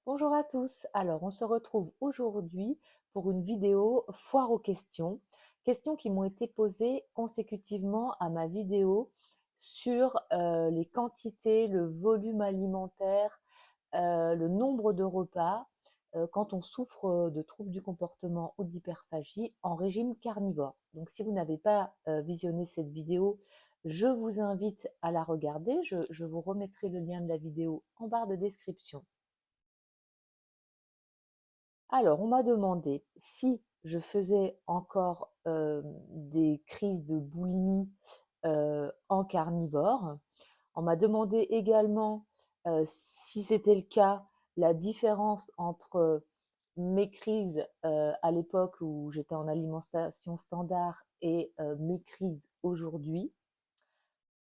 Bonjour à tous. Alors, on se retrouve aujourd'hui pour une vidéo foire aux questions. Questions qui m'ont été posées consécutivement à ma vidéo sur les quantités, le volume alimentaire, le nombre de repas quand on souffre de troubles du comportement ou d'hyperphagie en régime carnivore. Donc, si vous n'avez pas visionné cette vidéo, je vous invite à la regarder. Je vous remettrai le lien de la vidéo en barre de description. Alors, on m'a demandé si je faisais encore des crises de boulimie en carnivore. On m'a demandé également si c'était le cas, la différence entre mes crises à l'époque où j'étais en alimentation standard et mes crises aujourd'hui.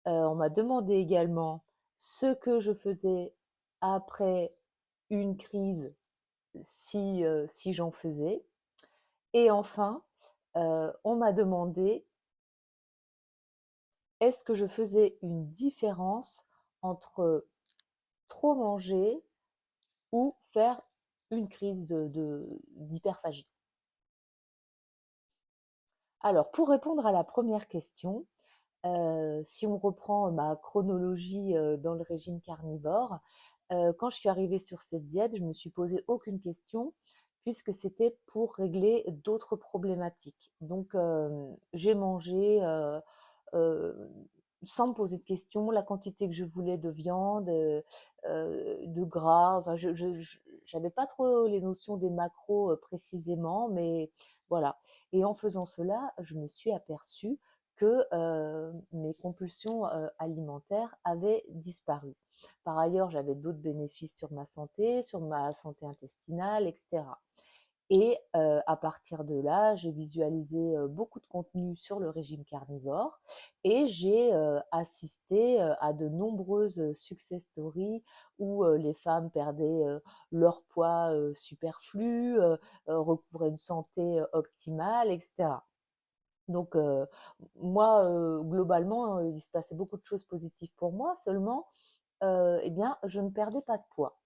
On m'a demandé également ce que je faisais après une crise si j'en faisais. Et enfin, on m'a demandé est-ce que je faisais une différence entre trop manger ou faire une crise d'hyperphagie. Alors, pour répondre à la première question, si on reprend ma chronologie dans le régime carnivore, quand je suis arrivée sur cette diète, je ne me suis posé aucune question puisque c'était pour régler d'autres problématiques. Donc, j'ai mangé euh, sans me poser de questions la quantité que je voulais de viande, de gras. Enfin, je n'avais pas trop les notions des macros précisément, mais voilà. Et en faisant cela, je me suis aperçue que mes compulsions alimentaires avaient disparu. Par ailleurs, j'avais d'autres bénéfices sur ma santé intestinale, etc. Et à partir de là, j'ai visualisé beaucoup de contenu sur le régime carnivore et j'ai assisté à de nombreuses success stories où les femmes perdaient leur poids superflu, recouvraient une santé optimale, etc. Donc, moi, globalement, il se passait beaucoup de choses positives pour moi, seulement, eh bien, je ne perdais pas de poids.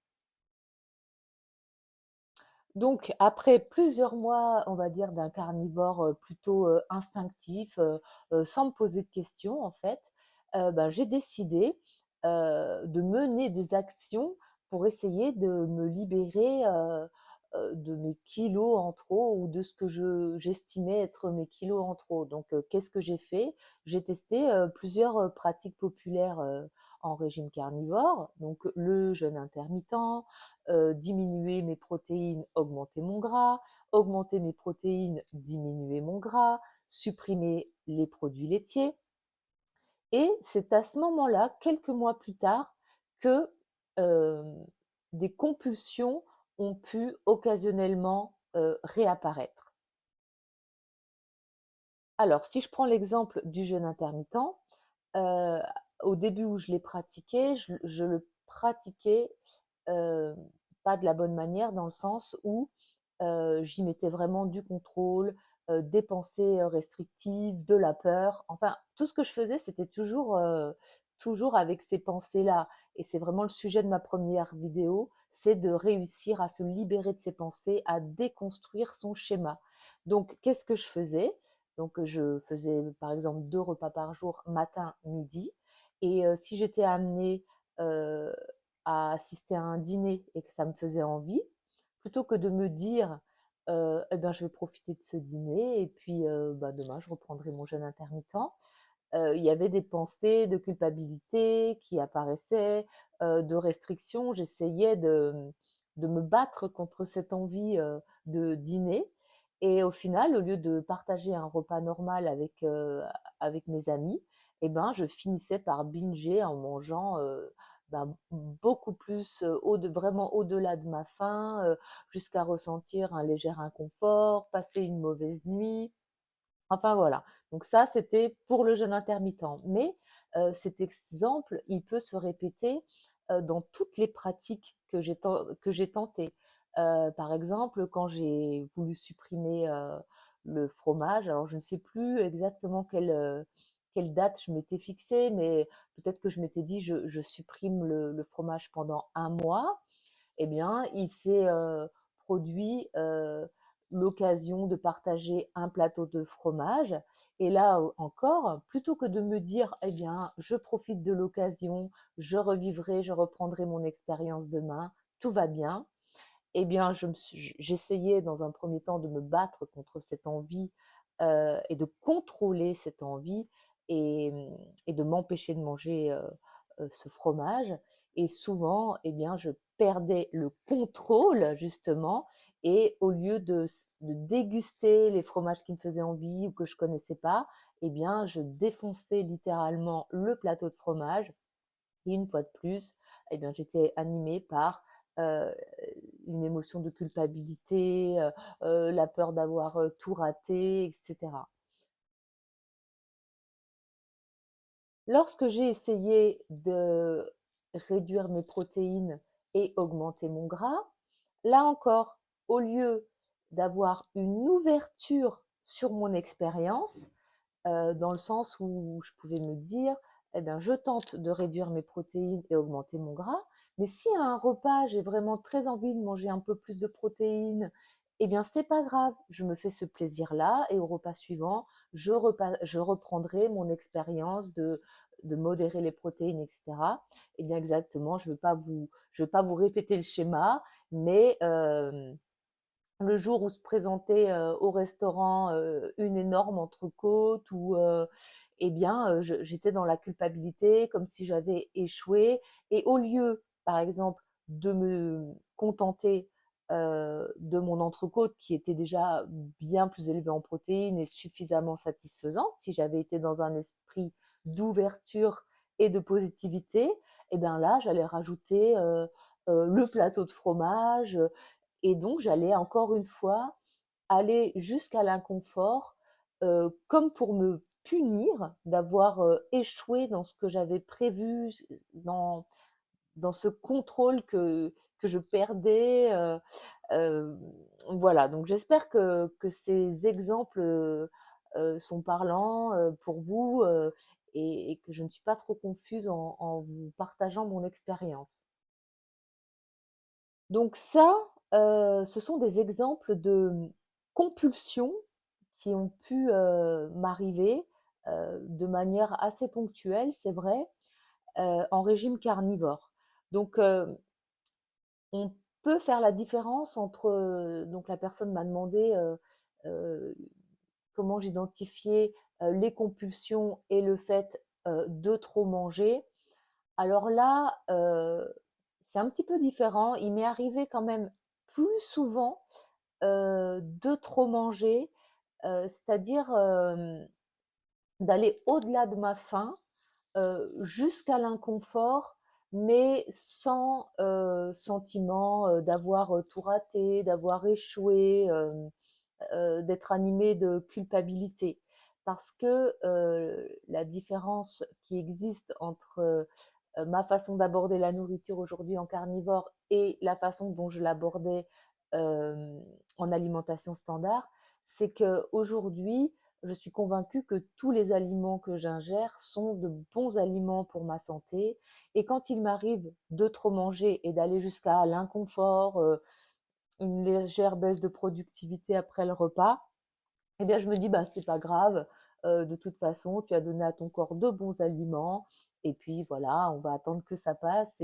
Donc, après plusieurs mois, on va dire, d'un carnivore plutôt instinctif, sans me poser de questions, en fait, ben, j'ai décidé de mener des actions pour essayer de me libérer de mes kilos en trop ou de ce que j'estimais être mes kilos en trop. Donc, qu'est-ce que j'ai fait? J'ai testé plusieurs pratiques populaires en régime carnivore, donc le jeûne intermittent, diminuer mes protéines, augmenter mon gras, augmenter mes protéines, diminuer mon gras, supprimer les produits laitiers. Et c'est à ce moment-là, quelques mois plus tard, que euh, des compulsions ont pu occasionnellement réapparaître. Alors, si je prends l'exemple du jeûne intermittent, euh, au début où je l'ai pratiqué, je le pratiquais euh, pas de la bonne manière dans le sens où j'y mettais vraiment du contrôle, des pensées restrictives, de la peur. Enfin, tout ce que je faisais, c'était toujours avec ces pensées-là. Et c'est vraiment le sujet de ma première vidéo, c'est de réussir à se libérer de ses pensées, à déconstruire son schéma. Donc, qu'est-ce que je faisais? Donc, je faisais par exemple 2 repas par jour, matin, midi. Et si j'étais amenée euh, à assister à un dîner et que ça me faisait envie, plutôt que de me dire eh ben, je vais profiter de ce dîner et puis bah, demain je reprendrai mon jeûne intermittent. Il y avait des pensées de culpabilité qui apparaissaient, de restriction. J'essayais de me battre contre cette envie de dîner. Et au final, au lieu de partager un repas normal avec mes amis, eh ben, je finissais par binger en mangeant ben, beaucoup plus, vraiment au-delà de ma faim, jusqu'à ressentir un léger inconfort, passer une mauvaise nuit. Enfin voilà, donc ça c'était pour le jeûne intermittent. Mais cet exemple, il peut se répéter dans toutes les pratiques que j'ai tentées. Par exemple, quand j'ai voulu supprimer le fromage, alors je ne sais plus exactement quelle date je m'étais fixée, mais peut-être que je m'étais dit je supprime le fromage pendant un mois. eh bien, il s'est produit l'occasion de partager un plateau de fromage. Et là encore, plutôt que de me dire, eh bien, je profite de l'occasion, je revivrai, je reprendrai mon expérience demain, tout va bien, eh bien, j'essayais dans un premier temps de me battre contre cette envie et de contrôler cette envie et, et de m'empêcher de manger ce fromage. Et souvent, eh bien, je perdais le contrôle justement. Et au lieu de déguster les fromages qui me faisaient envie ou que je connaissais pas, eh bien, je défonçais littéralement le plateau de fromage et une fois de plus, eh bien, j'étais animée par euh, une émotion de culpabilité, la peur d'avoir tout raté, etc. Lorsque j'ai essayé de réduire mes protéines et augmenter mon gras, là encore, au lieu d'avoir une ouverture sur mon expérience, dans le sens où je pouvais me dire, eh bien, je tente de réduire mes protéines et augmenter mon gras, mais si à un repas, j'ai vraiment très envie de manger un peu plus de protéines, eh bien, c'est pas grave, je me fais ce plaisir-là et au repas suivant, je reprendrai mon expérience de modérer les protéines, etc. Eh bien, exactement, je veux pas vous répéter le schéma, mais le jour où se présentait au restaurant une énorme entrecôte ou eh bien j'étais dans la culpabilité comme si j'avais échoué et au lieu par exemple de me contenter de mon entrecôte qui était déjà bien plus élevé en protéines et suffisamment satisfaisante si j'avais été dans un esprit d'ouverture et de positivité, et bien là j'allais rajouter le plateau de fromage, et donc, j'allais encore une fois aller jusqu'à l'inconfort, comme pour me punir d'avoir échoué dans ce que j'avais prévu, dans, dans ce contrôle que je perdais. Voilà, donc j'espère que ces exemples sont parlants pour vous et que je ne suis pas trop confuse en vous partageant mon expérience. Donc ça, ce sont des exemples de compulsions qui ont pu, m'arriver, de manière assez ponctuelle, c'est vrai, en régime carnivore. Donc, on peut faire la différence entre, donc la personne m'a demandé, heu, comment j'identifiais, les compulsions et le fait, de trop manger. Alors là, c'est un petit peu différent. Il m'est arrivé quand même plus souvent, de trop manger, c'est-à-dire, d'aller au-delà de ma faim, jusqu'à l'inconfort, mais sans, sentiment, d'avoir, tout raté, d'avoir échoué, d'être animée de culpabilité. Parce que, la différence qui existe entre, ma façon d'aborder la nourriture aujourd'hui en carnivore et la façon dont je l'abordais en alimentation standard, c'est qu'aujourd'hui, je suis convaincue que tous les aliments que j'ingère sont de bons aliments pour ma santé. Et quand il m'arrive de trop manger et d'aller jusqu'à l'inconfort, une légère baisse de productivité après le repas, eh bien, je me dis, bah, c'est pas grave, de toute façon, tu as donné à ton corps de bons aliments, et puis voilà, on va attendre que ça passe,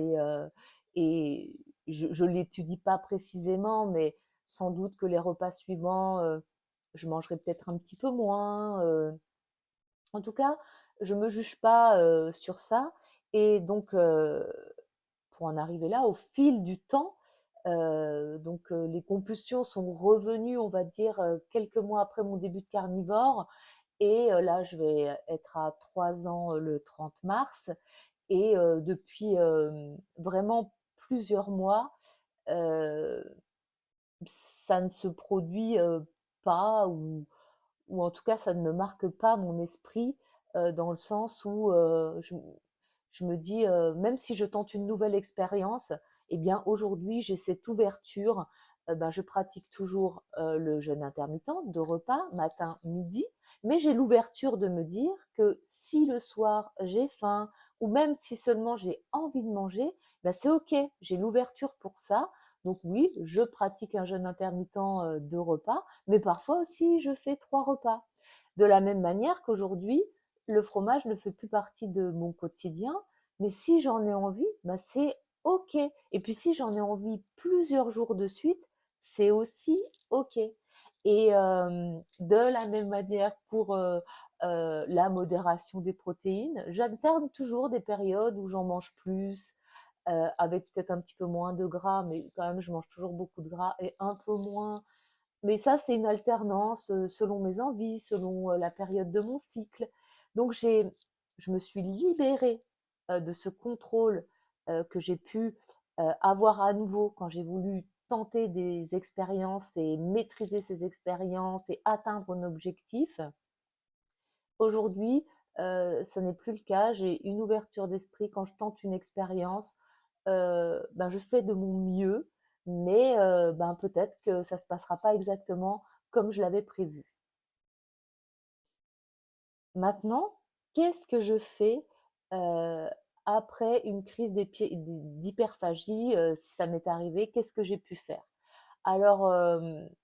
et je l'étudie pas précisément, mais sans doute que les repas suivants, je mangerai peut-être un petit peu moins. En tout cas, je me juge pas sur ça, et donc, pour en arriver là, au fil du temps, donc les compulsions sont revenues, on va dire, quelques mois après mon début de carnivore, et là, je vais être à 3 ans le 30 mars, et depuis vraiment plusieurs mois, heu, ça ne se produit pas, ou en tout cas, ça ne me marque pas mon esprit, dans le sens où je me dis, même si je tente une nouvelle expérience, eh bien aujourd'hui j'ai cette ouverture. Ben, je pratique toujours le jeûne intermittent, 2 repas, matin, midi, mais j'ai l'ouverture de me dire que si le soir j'ai faim ou même si seulement j'ai envie de manger, ben c'est OK, j'ai l'ouverture pour ça. Donc oui, je pratique un jeûne intermittent, de repas, mais parfois aussi je fais 3 repas. De la même manière qu'aujourd'hui, le fromage ne fait plus partie de mon quotidien, mais si j'en ai envie, bah, c'est OK. Et puis si j'en ai envie plusieurs jours de suite, c'est aussi OK. Et de la même manière pour, la modération des protéines, j'alterne toujours des périodes où j'en mange plus, avec peut-être un petit peu moins de gras, mais quand même je mange toujours beaucoup de gras et un peu moins, mais ça, c'est une alternance, selon mes envies, selon, la période de mon cycle. Donc je me suis libérée, de ce contrôle, que j'ai pu, avoir à nouveau quand j'ai voulu tenter des expériences et maîtriser ces expériences et atteindre un objectif. Aujourd'hui, ce n'est plus le cas. J'ai une ouverture d'esprit quand je tente une expérience, ben, je fais de mon mieux, mais ben, peut-être que ça ne se passera pas exactement comme je l'avais prévu. Maintenant, qu'est-ce que je fais, heu, après une crise d'hyperphagie, si ça m'est arrivé? Qu'est-ce que j'ai pu faire? Alors,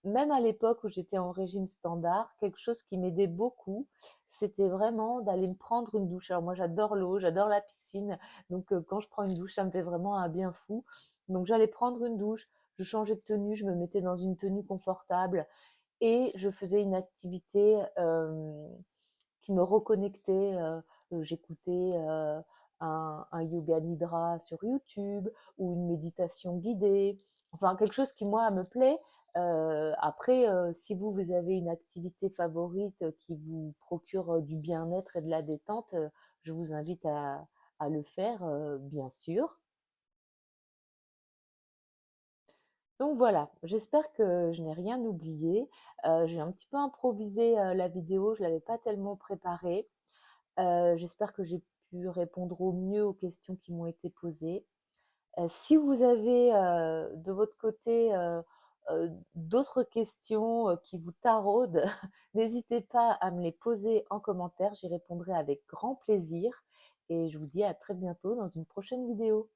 même à l'époque où j'étais en régime standard, quelque chose qui m'aidait beaucoup, c'était vraiment d'aller me prendre une douche. Alors moi, j'adore l'eau, j'adore la piscine, donc quand je prends une douche, ça me fait vraiment un bien fou. Donc j'allais prendre une douche, je changeais de tenue, je me mettais dans une tenue confortable et je faisais une activité, qui me reconnectait, j'écoutais, un yoga nidra sur YouTube ou une méditation guidée, enfin quelque chose qui moi me plaît. Après, si vous avez une activité favorite, qui vous procure, du bien-être et de la détente, je vous invite à le faire, bien sûr. Donc voilà, j'espère que je n'ai rien oublié. J'ai un petit peu improvisé, la vidéo, je l'avais pas tellement préparée. J'espère que j'ai pu répondre au mieux aux questions qui m'ont été posées. Si vous avez, de votre côté, d'autres questions, qui vous taraudent, n'hésitez pas à me les poser en commentaire, j'y répondrai avec grand plaisir et je vous dis à très bientôt dans une prochaine vidéo.